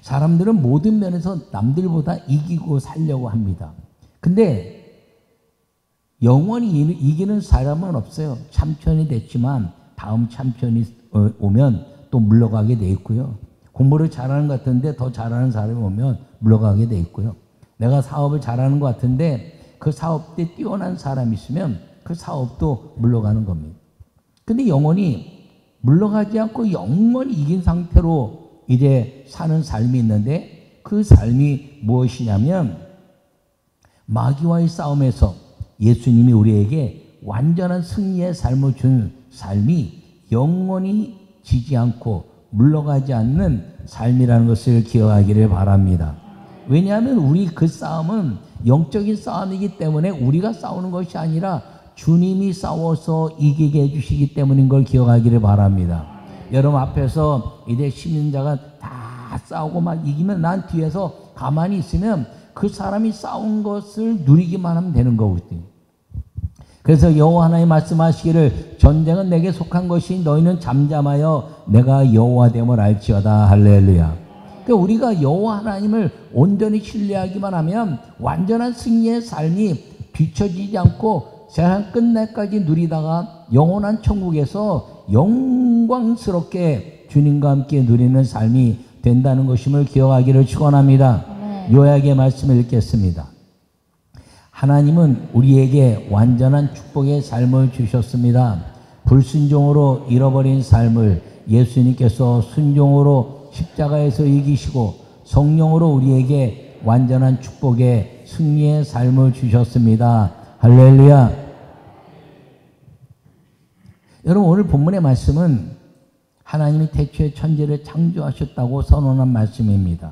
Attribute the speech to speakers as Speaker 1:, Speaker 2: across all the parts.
Speaker 1: 사람들은 모든 면에서 남들보다 이기고 살려고 합니다. 근데 영원히 이기는 사람은 없어요. 챔피언이 됐지만 다음 챔피언이 오면 또 물러가게 돼 있고요. 공부를 잘하는 것 같은데 더 잘하는 사람이 오면 물러가게 돼 있고요. 내가 사업을 잘하는 것 같은데 그 사업에 뛰어난 사람이 있으면 그 사업도 물러가는 겁니다. 근데 영원히 물러가지 않고 영원히 이긴 상태로 이제 사는 삶이 있는데 그 삶이 무엇이냐면 마귀와의 싸움에서 예수님이 우리에게 완전한 승리의 삶을 준 삶이 영원히 지지 않고 물러가지 않는 삶이라는 것을 기억하기를 바랍니다. 왜냐하면 우리 그 싸움은 영적인 싸움이기 때문에 우리가 싸우는 것이 아니라 주님이 싸워서 이기게 해주시기 때문인 걸 기억하기를 바랍니다. 여러분 앞에서 이제 신인자가 다 싸우고 막 이기면 난 뒤에서 가만히 있으면 그 사람이 싸운 것을 누리기만 하면 되는 거거든요. 그래서 여호와 하나님 말씀하시기를 전쟁은 내게 속한 것이 너희는 잠잠하여 내가 여호와됨을 알지어다. 할렐루야. 그러니까 우리가 여호와 하나님을 온전히 신뢰하기만 하면 완전한 승리의 삶이 뒤처지지 않고 세상 끝날까지 누리다가 영원한 천국에서 영광스럽게 주님과 함께 누리는 삶이 된다는 것임을 기억하기를 축원합니다. 요약의 말씀을 읽겠습니다. 하나님은 우리에게 완전한 축복의 삶을 주셨습니다. 불순종으로 잃어버린 삶을 예수님께서 순종으로 십자가에서 이기시고 성령으로 우리에게 완전한 축복의 승리의 삶을 주셨습니다. 할렐루야. 여러분 오늘 본문의 말씀은 하나님이 태초에 천지를 창조하셨다고 선언한 말씀입니다.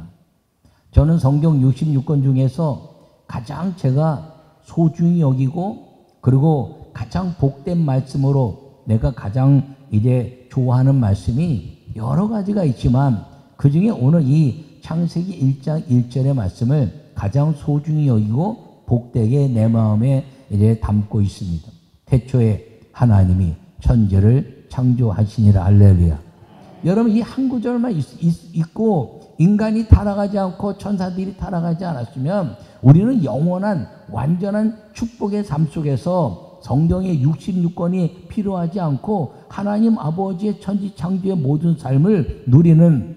Speaker 1: 저는 성경 66권 중에서 가장 제가 소중히 여기고 그리고 가장 복된 말씀으로 내가 가장 이제 좋아하는 말씀이 여러 가지가 있지만 그 중에 오늘 이 창세기 1장 1절의 말씀을 가장 소중히 여기고 복되게 내 마음에 이제 담고 있습니다. 태초에 하나님이 천지를 창조하시니라. 할렐루야. 여러분 이 한 구절만 있고 인간이 타락하지 않고 천사들이 타락하지 않았으면 우리는 영원한 완전한 축복의 삶 속에서 성경의 66권이 필요하지 않고 하나님 아버지의 천지 창조의 모든 삶을 누리는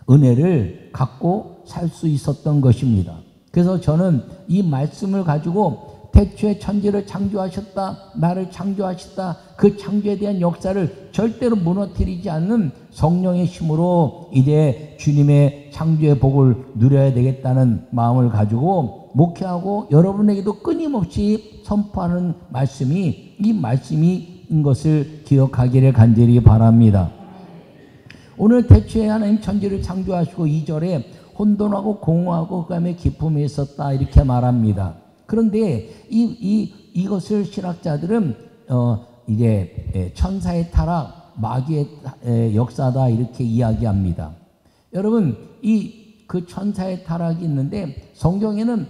Speaker 1: 은혜를 갖고 살 수 있었던 것입니다. 그래서 저는 이 말씀을 가지고 태초에 천지를 창조하셨다, 나를 창조하셨다, 그 창조에 대한 역사를 절대로 무너뜨리지 않는 성령의 힘으로 이제 주님의 창조의 복을 누려야 되겠다는 마음을 가지고 목회하고 여러분에게도 끊임없이 선포하는 말씀이 이 말씀인 것을 기억하기를 간절히 바랍니다. 오늘 태초에 하나님 천지를 창조하시고 2절에 혼돈하고 공허하고 그 다음에 기쁨이 있었다 이렇게 말합니다. 그런데 이것을 신학자들은 이제 천사의 타락, 마귀의 역사다 이렇게 이야기합니다. 여러분 그 천사의 타락이 있는데 성경에는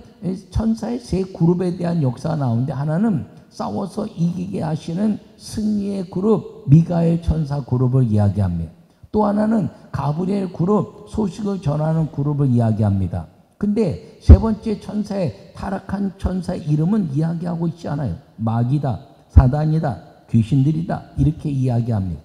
Speaker 1: 천사의 세 그룹에 대한 역사가 나오는데 하나는 싸워서 이기게 하시는 승리의 그룹 미가엘 천사 그룹을 이야기합니다. 또 하나는 가브리엘 그룹 소식을 전하는 그룹을 이야기합니다. 근데 세 번째 천사의 타락한 천사의 이름은 이야기하고 있지 않아요. 마귀다, 사단이다, 귀신들이다 이렇게 이야기합니다.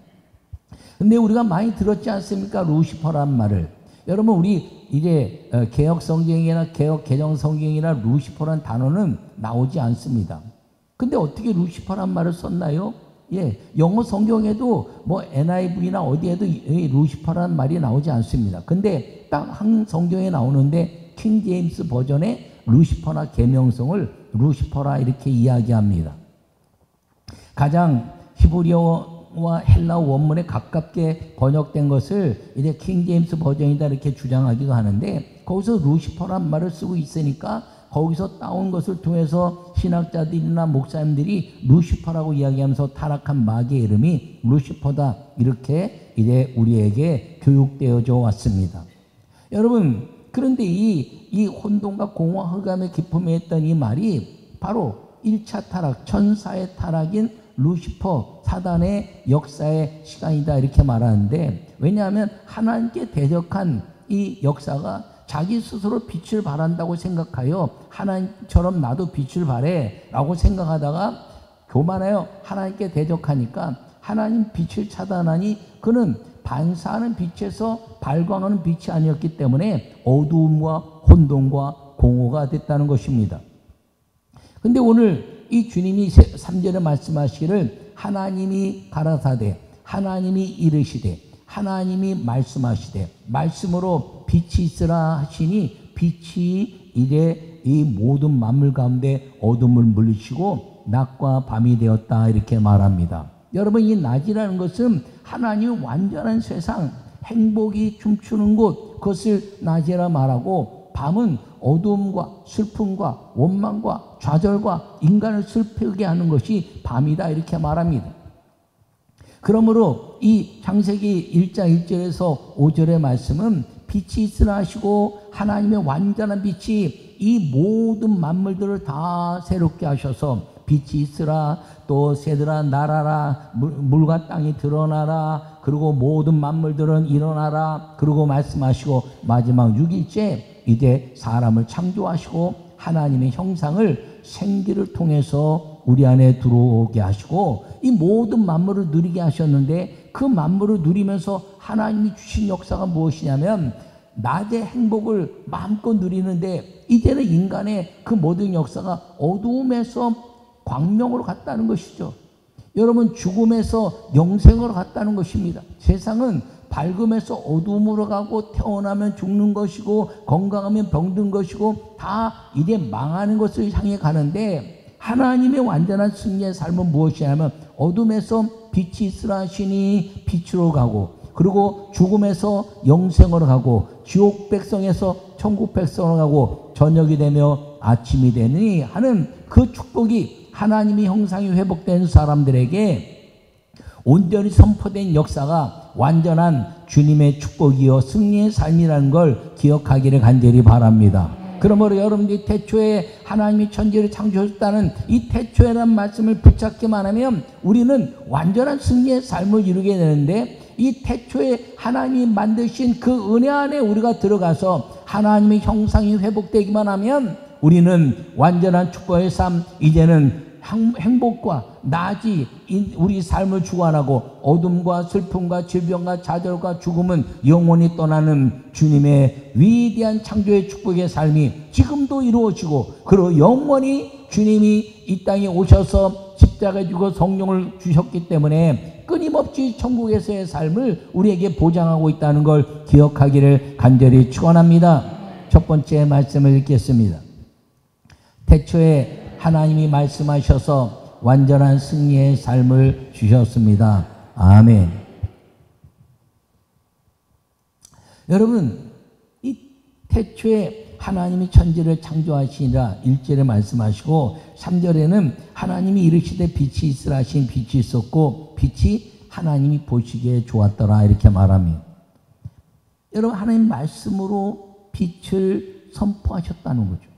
Speaker 1: 근데 우리가 많이 들었지 않습니까? 루시퍼란 말을. 여러분 우리 이제 개혁 성경이나 개혁 개정 성경이나 루시퍼란 단어는 나오지 않습니다. 근데 어떻게 루시퍼란 말을 썼나요? 예, 영어 성경에도 뭐 NIV나 어디에도 루시퍼란 말이 나오지 않습니다. 근데 딱 한 성경에 나오는데 킹 제임스 버전의 루시퍼나 계명성을 루시퍼라 이렇게 이야기합니다. 가장 히브리어와 헬라어 원문에 가깝게 번역된 것을 이제 킹 제임스 버전이다 이렇게 주장하기도 하는데 거기서 루시퍼란 말을 쓰고 있으니까 거기서 따온 것을 통해서 신학자들이나 목사님들이 루시퍼라고 이야기하면서 타락한 마귀의 이름이 루시퍼다 이렇게 이제 우리에게 교육되어져 왔습니다. 여러분 그런데 이 혼돈과 공허 흑암의 기쁨에 했던 이 말이 바로 1차 타락, 천사의 타락인 루시퍼, 사단의 역사의 시간이다 이렇게 말하는데 왜냐하면 하나님께 대적한 이 역사가 자기 스스로 빛을 발한다고 생각하여 하나님처럼 나도 빛을 발해 라고 생각하다가 교만하여 하나님께 대적하니까 하나님 빛을 차단하니 그는 반사하는 빛에서 발광하는 빛이 아니었기 때문에 어두움과 혼돈과 공허가 됐다는 것입니다. 근데 오늘 이 주님이 3절에 말씀하시기를 하나님이 가라사대 하나님이 이르시되 하나님이 말씀하시되 말씀으로 빛이 있으라 하시니 빛이 이래 이 모든 만물 가운데 어둠을 물리치고 낮과 밤이 되었다 이렇게 말합니다. 여러분 이 낮이라는 것은 하나님의 완전한 세상 행복이 춤추는 곳 그것을 낮이라 말하고 밤은 어두움과 슬픔과 원망과 좌절과 인간을 슬프게 하는 것이 밤이다 이렇게 말합니다. 그러므로 이 창세기 1장 1절에서 5절의 말씀은 빛이 있으라 하시고 하나님의 완전한 빛이 이 모든 만물들을 다 새롭게 하셔서 빛이 있으라 또 새들아 날아라 물과 땅이 드러나라 그리고 모든 만물들은 일어나라 그리고 말씀하시고 마지막 6일째 이제 사람을 창조하시고 하나님의 형상을 생기를 통해서 우리 안에 들어오게 하시고 이 모든 만물을 누리게 하셨는데 그 만물을 누리면서 하나님이 주신 역사가 무엇이냐면 낮의 행복을 마음껏 누리는데 이제는 인간의 그 모든 역사가 어두움에서 광명으로 갔다는 것이죠. 여러분 죽음에서 영생으로 갔다는 것입니다. 세상은 밝음에서 어두움으로 가고 태어나면 죽는 것이고 건강하면 병든 것이고 다 이제 망하는 것을 향해 가는데 하나님의 완전한 승리의 삶은 무엇이냐면 어둠에서 빛이 있으라 하시니 빛으로 가고 그리고 죽음에서 영생으로 가고 지옥 백성에서 천국 백성으로 가고 저녁이 되며 아침이 되니 하는 그 축복이 하나님의 형상이 회복된 사람들에게 온전히 선포된 역사가 완전한 주님의 축복이요 승리의 삶이라는 걸 기억하기를 간절히 바랍니다. 그러므로 여러분들이 태초에 하나님이 천지를 창조하셨다는 이 태초에라는 말씀을 붙잡기만 하면 우리는 완전한 승리의 삶을 이루게 되는데 이 태초에 하나님이 만드신 그 은혜 안에 우리가 들어가서 하나님의 형상이 회복되기만 하면 우리는 완전한 축복의 삶 이제는 행복과 낮이 우리 삶을 주관하고 어둠과 슬픔과 질병과 좌절과 죽음은 영원히 떠나는 주님의 위대한 창조의 축복의 삶이 지금도 이루어지고 그리고 영원히 주님이 이 땅에 오셔서 십자가에 죽어 성령을 주셨기 때문에 끊임없이 천국에서의 삶을 우리에게 보장하고 있다는 걸 기억하기를 간절히 축원합니다. 첫 번째 말씀을 읽겠습니다. 태초에 하나님이 말씀하셔서 완전한 승리의 삶을 주셨습니다. 아멘. 여러분, 이 태초에 하나님이 천지를 창조하시니라 1절에 말씀하시고 3절에는 하나님이 이르시되 빛이 있으라 하신 빛이 있었고 빛이 하나님이 보시기에 좋았더라 이렇게 말합니다. 여러분 하나님 말씀으로 빛을 선포하셨다는 거죠.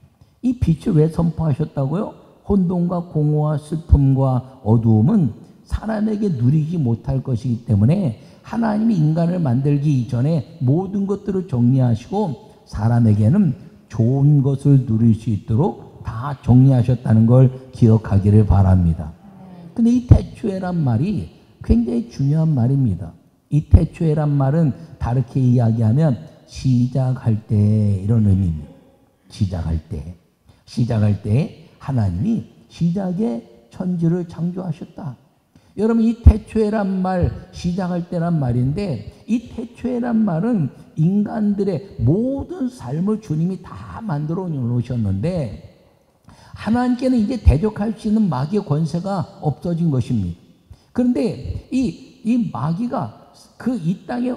Speaker 1: 이 빛을 왜 선포하셨다고요? 혼돈과 공허와 슬픔과 어두움은 사람에게 누리지 못할 것이기 때문에 하나님이 인간을 만들기 이전에 모든 것들을 정리하시고 사람에게는 좋은 것을 누릴 수 있도록 다 정리하셨다는 걸 기억하기를 바랍니다. 근데 이 태초에란 말이 굉장히 중요한 말입니다. 이 태초에란 말은 다르게 이야기하면 시작할 때 이런 의미입니다. 시작할 때 하나님이 시작에 천지를 창조하셨다. 여러분 이 태초에란 말 시작할 때란 말인데 이 태초에란 말은 인간들의 모든 삶을 주님이 다 만들어 놓으셨는데 하나님께는 이제 대적할 수 있는 마귀의 권세가 없어진 것입니다. 그런데 이 마귀가 그 이 땅에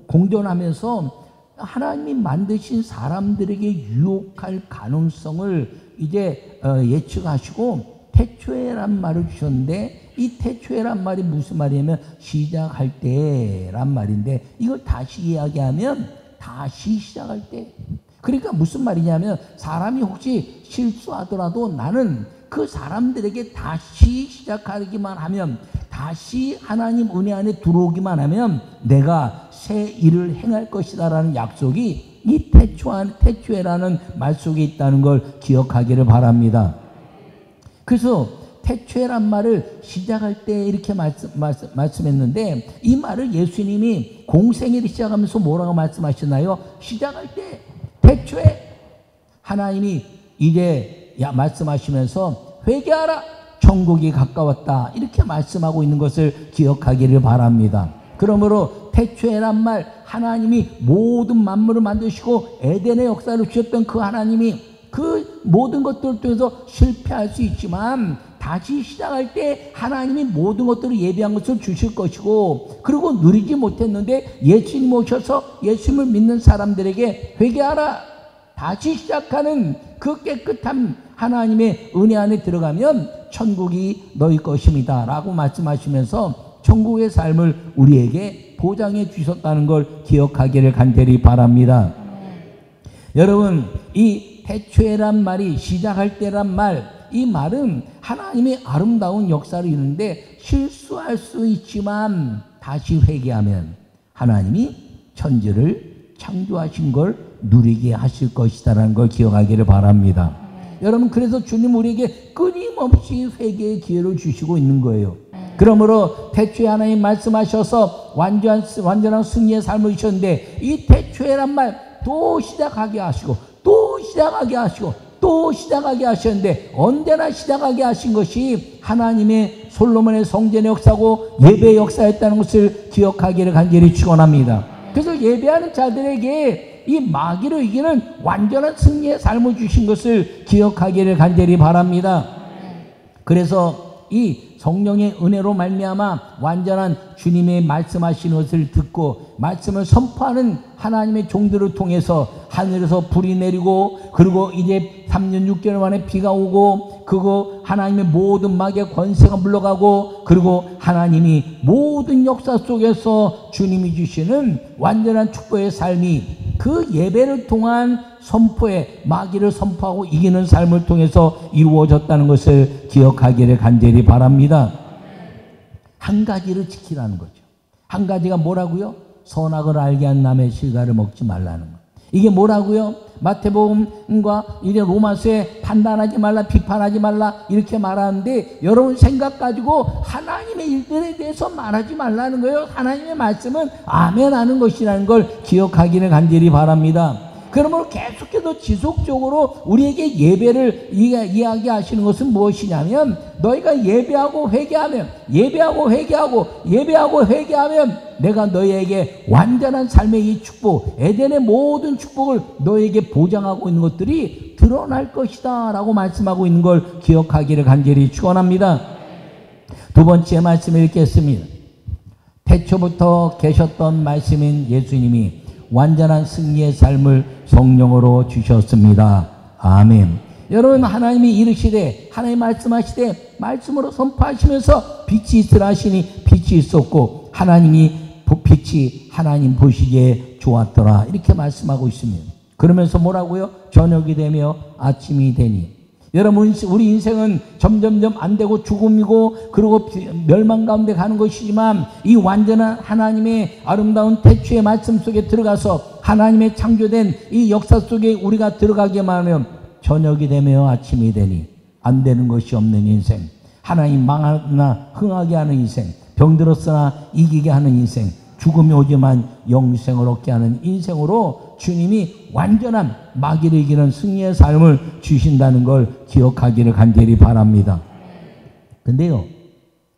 Speaker 1: 공존하면서 하나님이 만드신 사람들에게 유혹할 가능성을 이제 예측하시고 태초에란 말을 주셨는데 이 태초에란 말이 무슨 말이냐면 시작할 때란 말인데 이걸 다시 이야기하면 다시 시작할 때. 그러니까 무슨 말이냐면 사람이 혹시 실수하더라도 나는 그 사람들에게 다시 시작하기만 하면 다시 하나님 은혜 안에 들어오기만 하면 내가 새 일을 행할 것이다라는 약속이 이 태초에라는 말 속에 있다는 걸 기억하기를 바랍니다. 그래서 태초에란 말을 시작할 때 이렇게 말씀했는데, 이 말을 예수님이 공생애를 시작하면서 뭐라고 말씀하셨나요? 시작할 때 태초에 하나님이 이제 말씀하시면서 회개하라, 천국이 가까웠다, 이렇게 말씀하고 있는 것을 기억하기를 바랍니다. 그러므로 태초에란 말, 하나님이 모든 만물을 만드시고 에덴의 역사를 주셨던 그 하나님이 그 모든 것들을 통해서 실패할 수 있지만 다시 시작할 때 하나님이 모든 것들을 예비한 것을 주실 것이고, 그리고 누리지 못했는데 예수님 오셔서 예수님을 믿는 사람들에게 회개하라, 다시 시작하는 그 깨끗한 하나님의 은혜 안에 들어가면 천국이 너희 것입니다 라고 말씀하시면서 천국의 삶을 우리에게 보장해 주셨다는 걸 기억하기를 간절히 바랍니다. 여러분, 이 태초에란 말이 시작할 때란 말, 이 말은 하나님의 아름다운 역사를 이루는데 실수할 수 있지만 다시 회개하면 하나님이 천지를 창조하신 걸 누리게 하실 것이다라는 걸 기억하기를 바랍니다. 여러분, 그래서 주님 우리에게 끊임없이 회개의 기회를 주시고 있는 거예요. 그러므로 태초에 하나님 말씀하셔서 완전한 승리의 삶을 주셨는데, 이 태초에란 말 또 시작하게 하시고 또 시작하게 하시고 또 시작하게 하셨는데, 언제나 시작하게 하신 것이 하나님의 솔로몬의 성전의 역사고 예배의 역사였다는 것을 기억하기를 간절히 축원합니다. 그래서 예배하는 자들에게 이 마귀를 이기는 완전한 승리의 삶을 주신 것을 기억하기를 간절히 바랍니다. 그래서 이 성령의 은혜로 말미암아 완전한 주님의 말씀하시는 것을 듣고 말씀을 선포하는 하나님의 종들을 통해서 하늘에서 불이 내리고, 그리고 이제 3년 6개월 만에 비가 오고, 그리고 하나님의 모든 마귀의 권세가 물러가고, 그리고 하나님이 모든 역사 속에서 주님이 주시는 완전한 축복의 삶이 그 예배를 통한 선포에 마귀를 선포하고 이기는 삶을 통해서 이루어졌다는 것을 기억하기를 간절히 바랍니다. 한 가지를 지키라는 거죠. 한 가지가 뭐라고요? 선악을 알게 한 남의 실과를 먹지 말라는 거. 이게 뭐라고요? 마태복음과 이제 로마서에 판단하지 말라, 비판하지 말라 이렇게 말하는데, 여러분 생각 가지고 하나님의 일들에 대해서 말하지 말라는 거예요. 하나님의 말씀은 아멘 하는 것이라는 걸 기억하기를 간절히 바랍니다. 그러므로 계속해서 지속적으로 우리에게 예배를 이야기하시는 것은 무엇이냐면, 너희가 예배하고 회개하면 내가 너희에게 완전한 삶의 이 축복, 에덴의 모든 축복을 너희에게 보장하고 있는 것들이 드러날 것이다 라고 말씀하고 있는 걸 기억하기를 간절히 축원합니다. 두 번째 말씀을 읽겠습니다. 태초부터 계셨던 말씀인 예수님이 완전한 승리의 삶을 성령으로 주셨습니다. 아멘. 여러분, 하나님이 이르시되, 하나님 말씀하시되 말씀으로 선포하시면서 빛이 있으라 하시니 빛이 있었고, 빛이 하나님 보시기에 좋았더라 이렇게 말씀하고 있습니다. 그러면서 뭐라고요? 저녁이 되며 아침이 되니. 여러분, 우리 인생은 점점점 안 되고 죽음이고 그리고 멸망 가운데 가는 것이지만, 이 완전한 하나님의 아름다운 태초의 말씀 속에 들어가서 하나님의 창조된 이 역사 속에 우리가 들어가기만 하면 저녁이 되며 아침이 되니, 안 되는 것이 없는 인생, 하나님 망하나 흥하게 하는 인생, 병들었으나 이기게 하는 인생, 죽음이 오지만 영생을 얻게 하는 인생으로 주님이 완전한 마귀를 이기는 승리의 삶을 주신다는 걸 기억하기를 간절히 바랍니다. 근데요,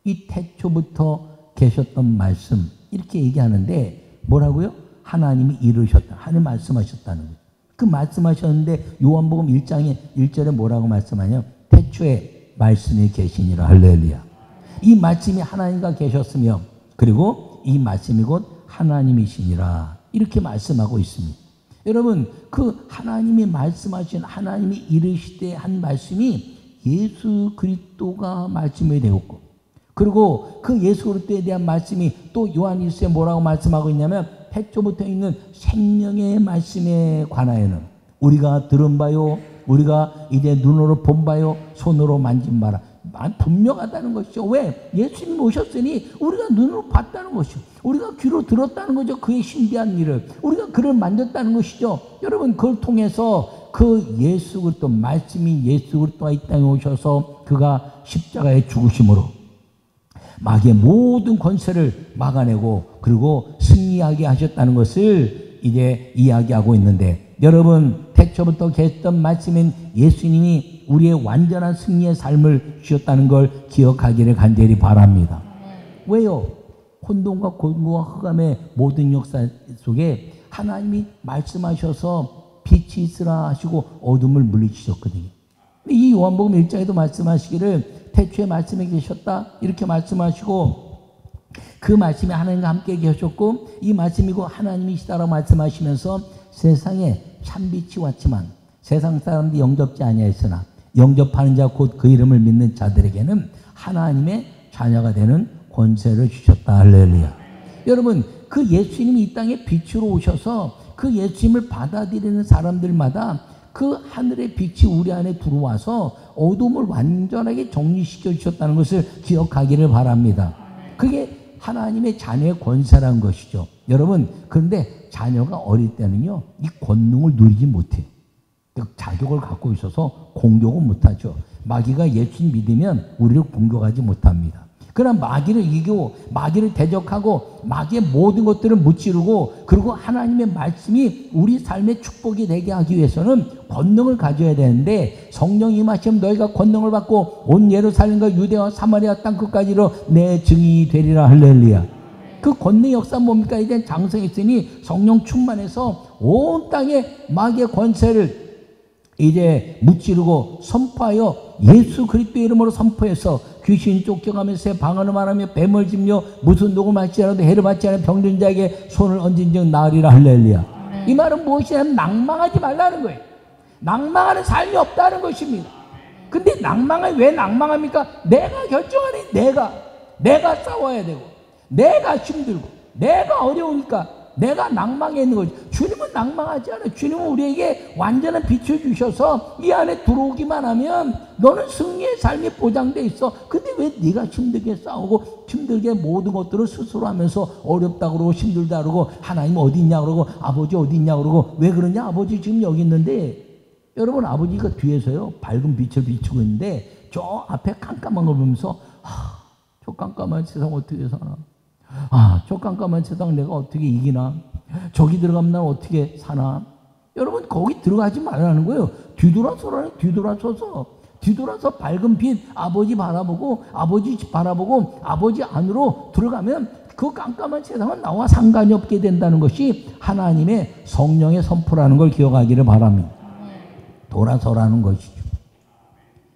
Speaker 1: 이 태초부터 계셨던 말씀 이렇게 얘기하는데 뭐라고요? 하나님이 이루셨다, 하나님 말씀하셨다는 거예요. 그 말씀하셨는데 요한복음 1장에 1절에 뭐라고 말씀하냐? 태초에 말씀이 계시니라. 할렐루야. 이 말씀이 하나님과 계셨으며, 그리고 이 말씀이 곧 하나님이시니라 이렇게 말씀하고 있습니다. 여러분, 그 하나님이 말씀하신, 하나님이 이르시되 한 말씀이 예수 그리스도가 말씀이 되었고, 그리고 그 예수 그리스도에 대한 말씀이 또 요한일서에 뭐라고 말씀하고 있냐면, 태초부터 있는 생명의 말씀에 관하여는 우리가 들은 바요, 우리가 이제 눈으로 본 바요, 손으로 만진 바라, 분명하다는 것이죠. 왜? 예수님이 오셨으니 우리가 눈으로 봤다는 것이죠. 우리가 귀로 들었다는 거죠. 그의 신비한 일을. 우리가 그를 만졌다는 것이죠. 여러분, 그걸 통해서 그 예수 그리스도, 말씀이 예수 그리스도가 이 땅에 오셔서 그가 십자가에 죽으심으로 마귀의 모든 권세를 막아내고 그리고 승리하게 하셨다는 것을 이제 이야기하고 있는데, 여러분, 태초부터 계셨던 말씀인 예수님이 우리의 완전한 승리의 삶을 주셨다는 걸 기억하기를 간절히 바랍니다. 왜요? 혼돈과 곤고와 흑암의 모든 역사 속에 하나님이 말씀하셔서 빛이 있으라 하시고 어둠을 물리치셨거든요. 이 요한복음 1장에도 말씀하시기를 태초에 말씀이 계셨다 이렇게 말씀하시고, 그 말씀이 하나님과 함께 계셨고 이 말씀이고 하나님이시다라고 말씀하시면서 세상에 참빛이 왔지만 세상 사람들이 영접지 아니하였으나 영접하는 자 곧 그 이름을 믿는 자들에게는 하나님의 자녀가 되는 권세를 주셨다. 할렐루야. 여러분, 그 예수님이 이 땅에 빛으로 오셔서 그 예수님을 받아들이는 사람들마다 그 하늘의 빛이 우리 안에 들어와서 어둠을 완전하게 정리시켜 주셨다는 것을 기억하기를 바랍니다. 그게 하나님의 자녀의 권세라는 것이죠. 여러분, 그런데 자녀가 어릴 때는요, 이 권능을 누리지 못해요. 자격을 갖고 있어서 공격은 못하죠. 마귀가 예수님 믿으면 우리를 공격하지 못합니다. 그러나 마귀를 이기고 마귀를 대적하고 마귀의 모든 것들을 무찌르고 그리고 하나님의 말씀이 우리 삶의 축복이 되게 하기 위해서는 권능을 가져야 되는데, 성령이 임하시면 너희가 권능을 받고 온 예루살렘과 유대와 사마리아 땅 끝까지로 내 증인이 되리라. 할렐루야. 그 권능의 역사 뭡니까? 이제 장성했으니 성령 충만해서 온 땅에 마귀의 권세를 이제 무찌르고 선포하여 예수 그리스도의 이름으로 선포해서 귀신 쫓겨가면서 방언을 말하며 뱀을 집며 무슨 녹을 마시더라도 해를 받지 않은 병든 자에게 손을 얹은 즉 나으리라. 할렐루야. 이 말은 무엇이냐면 낭망하지 말라는 거예요. 낭망하는 삶이 없다는 것입니다. 근데 왜 낭망합니까? 내가 결정하니 내가 싸워야 되고 내가 힘들고 내가 어려우니까 내가 낭망해 있는 거지. 주님은 낭망하지 않아요. 주님은 우리에게 완전한 빛을 주셔서 이 안에 들어오기만 하면 너는 승리의 삶이 보장돼 있어. 근데 왜 네가 힘들게 싸우고 힘들게 모든 것들을 스스로 하면서 어렵다고 그러고 힘들다 그러고 하나님 어디 있냐 그러고 아버지 어디 있냐 그러고 왜 그러냐? 아버지 지금 여기 있는데, 여러분, 아버지가 뒤에서요 밝은 빛을 비추고 있는데 저 앞에 깜깜한 걸 보면서 저 깜깜한 세상 어떻게 사나? 저 깜깜한 세상 내가 어떻게 이기나? 저기 들어가면 난 어떻게 사나? 여러분, 거기 들어가지 말라는 거예요. 뒤돌아서서 밝은 빛 아버지 바라보고 아버지 집 바라보고 아버지 안으로 들어가면 그 깜깜한 세상은 나와 상관이 없게 된다는 것이 하나님의 성령의 선포라는 걸 기억하기를 바랍니다. 돌아서라는 것이죠.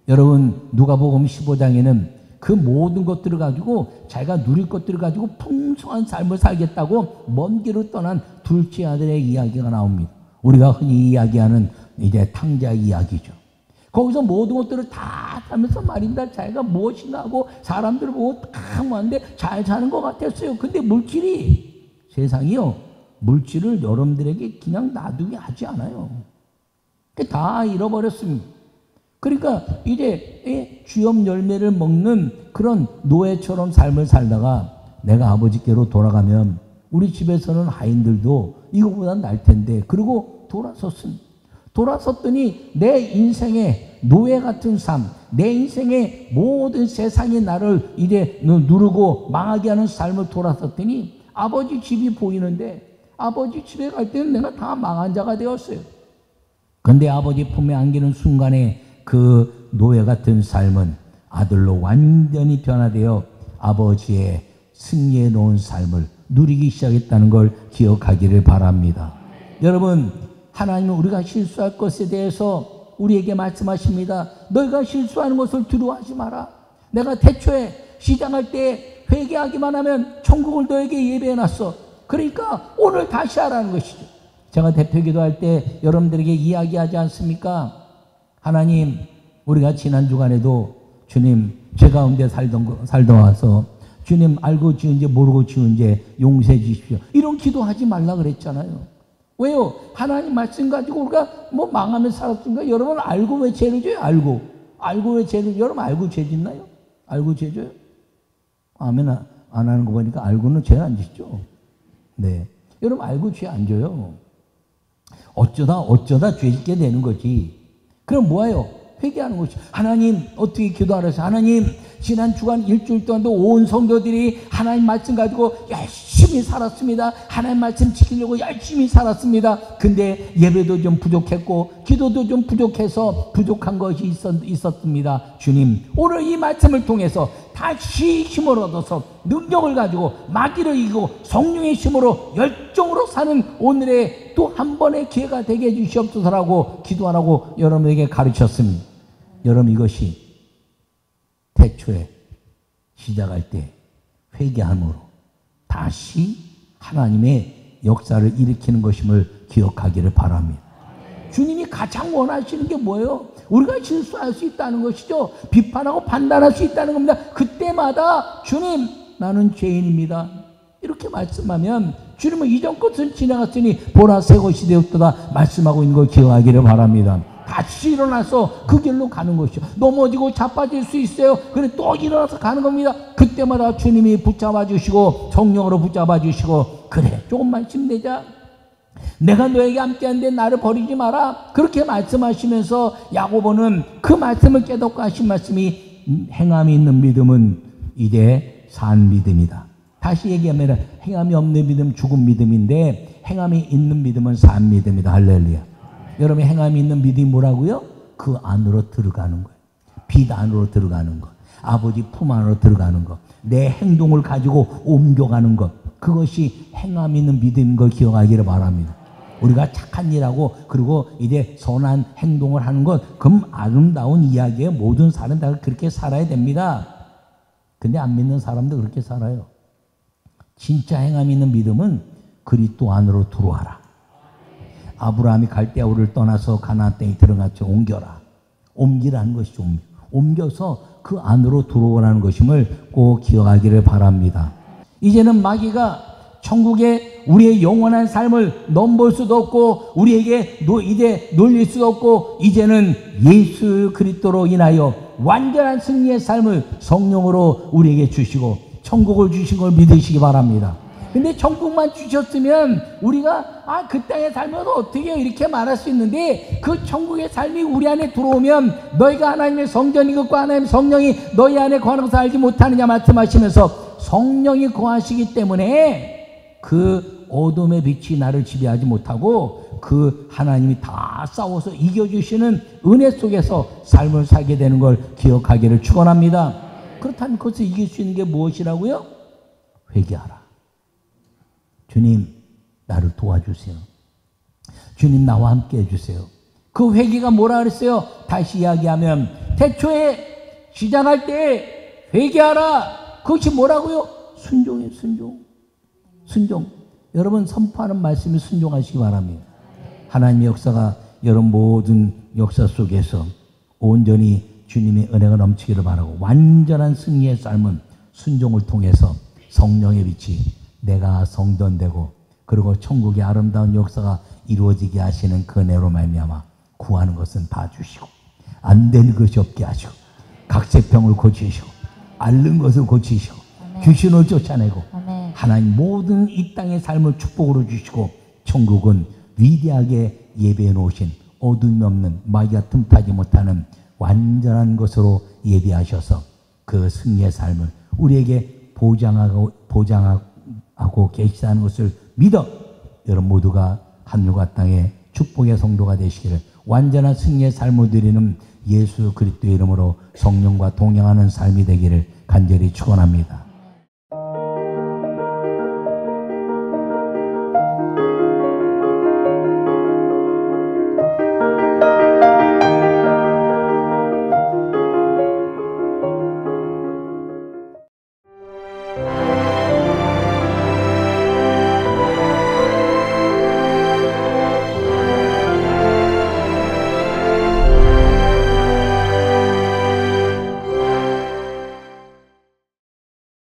Speaker 1: 여러분, 누가복음 15장에는 그 모든 것들을 가지고 자기가 누릴 것들을 가지고 풍성한 삶을 살겠다고 먼 길을 떠난 둘째 아들의 이야기가 나옵니다. 우리가 흔히 이야기하는 이제 탕자 이야기죠. 거기서 모든 것들을 다 하면서 말입니다. 자기가 무엇인가 하고 사람들을 보고 다 하는데 잘 사는 것 같았어요. 근데 세상이요, 물질을 여러분들에게 그냥 놔두게 하지 않아요. 다 잃어버렸습니다. 그러니까 이제 주염 열매를 먹는 그런 노예처럼 삶을 살다가 내가 아버지께로 돌아가면 우리 집에서는 하인들도 이거보다 날 텐데, 그리고 돌아섰더니 내 인생의 노예 같은 삶, 내 인생의 모든 세상이 나를 이제 누르고 망하게 하는 삶을 돌아섰더니 아버지 집이 보이는데 아버지 집에 갈 때는 내가 다 망한 자가 되었어요. 근데 아버지 품에 안기는 순간에 그 노예 같은 삶은 아들로 완전히 변화되어 아버지의 승리해 놓은 삶을 누리기 시작했다는 걸 기억하기를 바랍니다. 여러분, 하나님은 우리가 실수할 것에 대해서 우리에게 말씀하십니다. 너희가 실수하는 것을 두려워하지 마라. 내가 태초에 시작할 때 회개하기만 하면 천국을 너에게 예배해놨어. 그러니까 오늘 다시 하라는 것이죠. 제가 대표기도할 때 여러분들에게 이야기하지 않습니까? 하나님, 우리가 지난 주간에도 주님 죄 가운데 살던 와서 주님 알고 지은지 모르고 지은지 용서해 주십시오. 이런 기도하지 말라 그랬잖아요. 왜요? 하나님 말씀 가지고 우리가 뭐 망하면서 살았으니까. 여러분, 알고 왜 죄를 져요? 알고 죄를, 여러분 알고 죄 짓나요? 알고 죄 져요? 아멘 안 하는 거 보니까 알고는 죄 안 짓죠. 네. 여러분 알고 죄 안 져요. 어쩌다 죄 짓게 되는 거지. 그럼 뭐예요? 회개하는 것이. 하나님 어떻게 기도하래서 하나님 지난 주간 일주일 동안도 온 성도들이 하나님 말씀 가지고 열심히 살았습니다. 하나님 말씀 지키려고 열심히 살았습니다. 근데 예배도 좀 부족했고 기도도 좀 부족해서 부족한 것이 있었습니다. 주님 오늘 이 말씀을 통해서 다시 힘을 얻어서 능력을 가지고 마귀를 이기고 성령의 힘으로 열정으로 사는 오늘의 또 한 번의 기회가 되게 해주시옵소서라고 기도하라고 여러분에게 가르쳤습니다. 여러분 이것이 태초에 시작할 때 회개함으로 다시 하나님의 역사를 일으키는 것임을 기억하기를 바랍니다. 주님이 가장 원하시는 게 뭐예요? 우리가 실수할 수 있다는 것이죠. 비판하고 판단할 수 있다는 겁니다. 그때마다 주님 나는 죄인입니다 이렇게 말씀하면 주님은 이전 것은 지나갔으니 보라 새 것이 되었도다 말씀하고 있는 걸 기억하기를 바랍니다. 다시 일어나서 그 길로 가는 것이죠. 넘어지고 자빠질 수 있어요. 그런데 또 일어나서 가는 겁니다. 그때마다 주님이 붙잡아 주시고 성령으로 붙잡아 주시고 그래 조금만 힘내자. 내가 너에게 함께하는데 나를 버리지 마라. 그렇게 말씀하시면서 야고보는 그 말씀을 깨닫고 하신 말씀이 행함이 있는 믿음은 이제 산 믿음이다. 다시 얘기하면 행함이 없는 믿음 죽은 믿음인데 행함이 있는 믿음은 산 믿음이다. 할렐루야. 여러분 행함이 있는 믿음이 뭐라고요? 그 안으로 들어가는 거예요. 빛 안으로 들어가는 것. 아버지 품 안으로 들어가는 것. 내 행동을 가지고 옮겨가는 것. 그것이 행함 있는 믿음인 걸 기억하기를 바랍니다. 우리가 착한 일하고 그리고 이제 선한 행동을 하는 것 그럼 아름다운 이야기에 모든 사람 다 그렇게 살아야 됩니다. 근데 안 믿는 사람도 그렇게 살아요. 진짜 행함 있는 믿음은 그리스도 안으로 들어와라. 아브라함이 갈대아우를 떠나서 가나안 땅에 들어갔죠. 옮겨라. 옮기라는 것이죠. 옮겨서 그 안으로 들어오라는 것임을 꼭 기억하기를 바랍니다. 이제는 마귀가 천국에 우리의 영원한 삶을 넘볼 수도 없고 우리에게 이제 놀릴 수도 없고 이제는 예수 그리스도로 인하여 완전한 승리의 삶을 성령으로 우리에게 주시고 천국을 주신 걸 믿으시기 바랍니다. 근데 천국만 주셨으면 우리가 그 땅의 삶은 어떻게 이렇게 말할 수 있는데 그 천국의 삶이 우리 안에 들어오면 너희가 하나님의 성전이 걷고 하나님의 성령이 너희 안에 거하는 것을 알지 못하느냐 말씀하시면서 성령이 거하시기 때문에 그 어둠의 빛이 나를 지배하지 못하고 그 하나님이 다 싸워서 이겨주시는 은혜 속에서 삶을 살게 되는 걸 기억하기를 축원합니다. 그렇다면 그것을 이길 수 있는 게 무엇이라고요? 회개하라. 주님 나를 도와주세요. 주님 나와 함께 해주세요. 그 회개가 뭐라 그랬어요? 다시 이야기하면 태초에 시작할 때 회개하라. 그것이 뭐라고요? 순종이에요. 순종. 여러분 선포하는 말씀에 순종하시기 바랍니다. 하나님의 역사가 여러분 모든 역사 속에서 온전히 주님의 은혜가 넘치기를 바라고 완전한 승리의 삶은 순종을 통해서 성령의 빛이 내가 성전되고 그리고 천국의 아름다운 역사가 이루어지게 하시는 그 은혜로 말미암아 구하는 것은 다 주시고 안 되는 것이 없게 하시고 각색병을 고치시고 앓는 것을 고치시고 귀신을 쫓아내고 하나님 모든 이 땅의 삶을 축복으로 주시고 천국은 위대하게 예배해 놓으신 어둠이 없는 마귀가 틈타지 못하는 완전한 것으로 예비하셔서 그 승리의 삶을 우리에게 보장하고 계시다는 것을 믿어 여러분 모두가 하늘과 땅의 축복의 성도가 되시기를 완전한 승리의 삶을 누리는 예수 그리스도의 이름으로 성령과 동행하는 삶이 되기를 간절히 축원합니다.